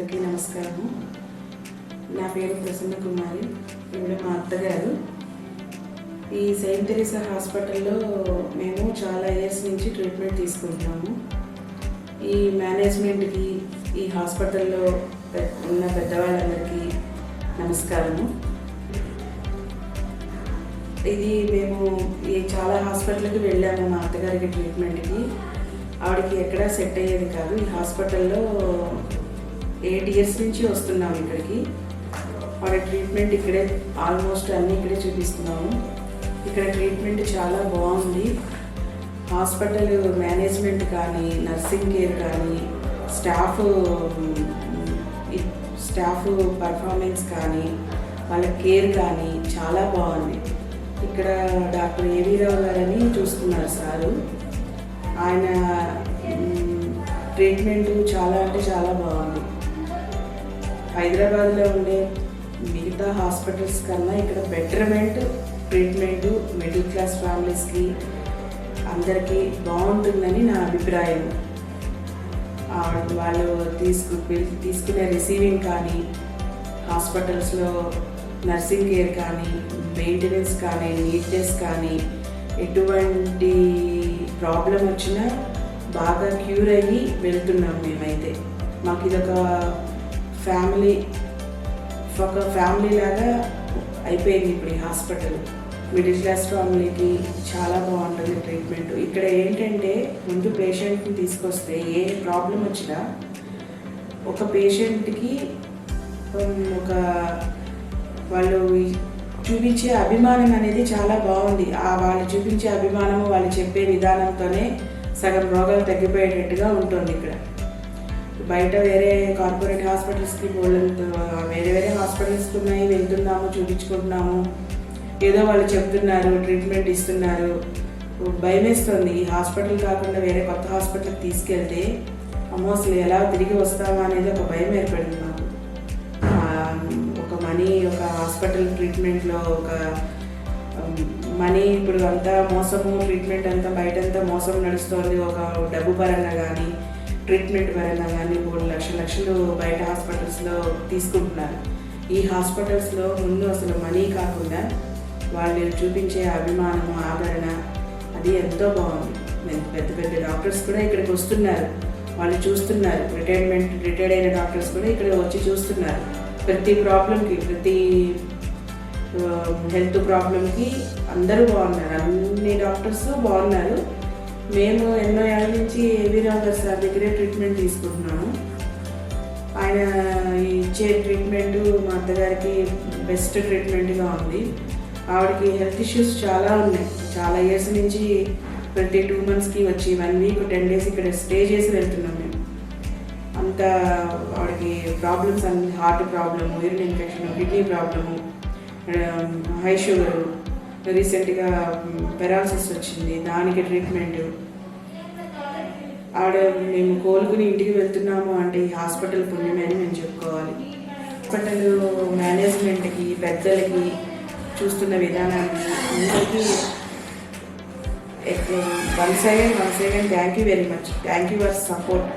నమస్కారము. నా పేరు ప్రసన్న కుమారి. ఈవిడ మా అత్తగారు. ఈ సెయింట్ తెరీసా హాస్పిటల్లో మేము చాలా ఇయర్స్ నుంచి ట్రీట్మెంట్ తీసుకుంటున్నాము. ఈ మేనేజ్మెంట్కి, ఈ హాస్పిటల్లో ఉన్న పెద్దవాళ్ళందరికీ నమస్కారము. ఇది మేము చాలా హాస్పిటల్కి వెళ్ళాము మా అత్తగారికి ట్రీట్మెంట్కి. ఆవిడకి ఎక్కడా సెట్ అయ్యేది కాదు. ఈ హాస్పిటల్లో 8 ఇయర్స్ నుంచి వస్తున్నాము ఇక్కడికి. ఆవిడ ట్రీట్మెంట్ ఇక్కడే ఆల్మోస్ట్ అన్నీ ఇక్కడే చూపిస్తున్నాము. ఇక్కడ ట్రీట్మెంట్ చాలా బాగుంది. హాస్పిటల్ మేనేజ్మెంట్ కానీ, నర్సింగ్ కేర్ కానీ, స్టాఫ్ పర్ఫార్మెన్స్ కానీ, వాళ్ళ కేర్ కానీ చాలా బాగుంది. ఇక్కడ డాక్టర్ ఏవీ రావు గారని చూస్తున్నారు సారు. ఆయన ట్రీట్మెంట్ చాలా అంటే చాలా బాగుంది. హైదరాబాద్లో ఉండే మిగతా హాస్పిటల్స్ కన్నా ఇక్కడ బెటర్మెంట్ ట్రీట్మెంట్ మిడిల్ క్లాస్ ఫ్యామిలీస్కి అందరికీ బాగుంటుందని నా అభిప్రాయం. వాళ్ళు తీసుకునే రిసీవింగ్ కానీ, హాస్పిటల్స్లో నర్సింగ్ కేర్ కానీ, మెయింటెనెన్స్ కానీ, నీట్నెస్ కానీ, ఎటువంటి ప్రాబ్లం వచ్చినా బాగా క్యూర్ అయ్యి వెళ్తున్నాం మేమైతే. మాకు ఇదొక ఫ్యామిలీ లాగా అయిపోయింది ఇప్పుడు ఈ హాస్పిటల్. మిడిల్ క్లాస్ ఫ్యామిలీకి చాలా బాగుంటుంది ట్రీట్మెంట్. ఇక్కడ ఏంటంటే ముందు పేషెంట్ని తీసుకొస్తే ఏ ప్రాబ్లం వచ్చినా ఒక పేషెంట్కి వాళ్ళు చూపించే అభిమానం అనేది చాలా బాగుంది. వాళ్ళు చూపించే అభిమానము, వాళ్ళు చెప్పే విధానంతోనే సగం రోగాలు తగ్గిపోయేటట్టుగా ఉంటుంది ఇక్కడ. బయట వేరే కార్పొరేట్ హాస్పిటల్స్కి వేరే హాస్పిటల్స్కి ఉన్నాయి, వెళ్తున్నాము, చూపించుకుంటున్నాము, ఏదో వాళ్ళు చెప్తున్నారు, ట్రీట్మెంట్ ఇస్తున్నారు, భయం వేస్తుంది. ఈ హాస్పిటల్ కాకుండా వేరే కొత్త హాస్పిటల్కి తీసుకెళ్తే అమ్మో అసలు ఎలా తిరిగి వస్తామా అనేది ఒక భయం ఏర్పడింది మాకు. ఒక హాస్పిటల్ ట్రీట్మెంట్లో మనీ ఇప్పుడు అంతా మోసము, ట్రీట్మెంట్ అంతా బయటంతా మోసం నడుస్తుంది. ఒక డబ్బు పరంగా కానీ, ట్రీట్మెంట్ పరంగా కానీ 3 లక్షలు బయట హాస్పిటల్స్లో తీసుకుంటున్నారు. ఈ హాస్పిటల్స్లో ముందు అసలు మనీ కాకుండా వాళ్ళు చూపించే అభిమానము, ఆదరణ అది ఎంతో బాగుంది. పెద్ద డాక్టర్స్ కూడా ఇక్కడికి వస్తున్నారు, వాళ్ళు చూస్తున్నారు. రిటైర్డ్ అయిన డాక్టర్స్ కూడా ఇక్కడ వచ్చి చూస్తున్నారు. ప్రతి ప్రాబ్లంకి, ప్రతి హెల్త్ ప్రాబ్లంకి అందరూ బాగున్నారు. అన్ని డాక్టర్స్ బాగున్నారు. మేము ఎన్నో ఏళ్ళ నుంచి ఏవీ రావు గారు సార్ దగ్గరే ట్రీట్మెంట్ తీసుకుంటున్నాము. ఆయన ఇచ్చే ట్రీట్మెంట్ మా అత్తగారికి బెస్ట్ ట్రీట్మెంట్గా ఉంది. ఆవిడకి హెల్త్ ఇష్యూస్ చాలా ఉన్నాయి. చాలా ఇయర్స్ నుంచి ప్రతి 2 monthsకి వచ్చి 1 week 10 days ఇక్కడ స్టే చేసి వెళ్తున్నాం మేము. అంత ఆవిడకి ప్రాబ్లమ్స్ అన్ని, heart problem, urine infection, kidney problem, high sugar, రీసెంట్గా పెరాలసిస్ వచ్చింది, దానికి ట్రీట్మెంట్. మేము కోలుకుని ఇంటికి వెళ్తున్నాము అంటే ఈ హాస్పిటల్ పుణ్యమే అని మేము చెప్పుకోవాలి. హాస్పిటల్ మేనేజ్మెంట్కి, పెద్దలకి, చూస్తున్న విధానానికి అందరికీ once again thank you very much. Thank you for support.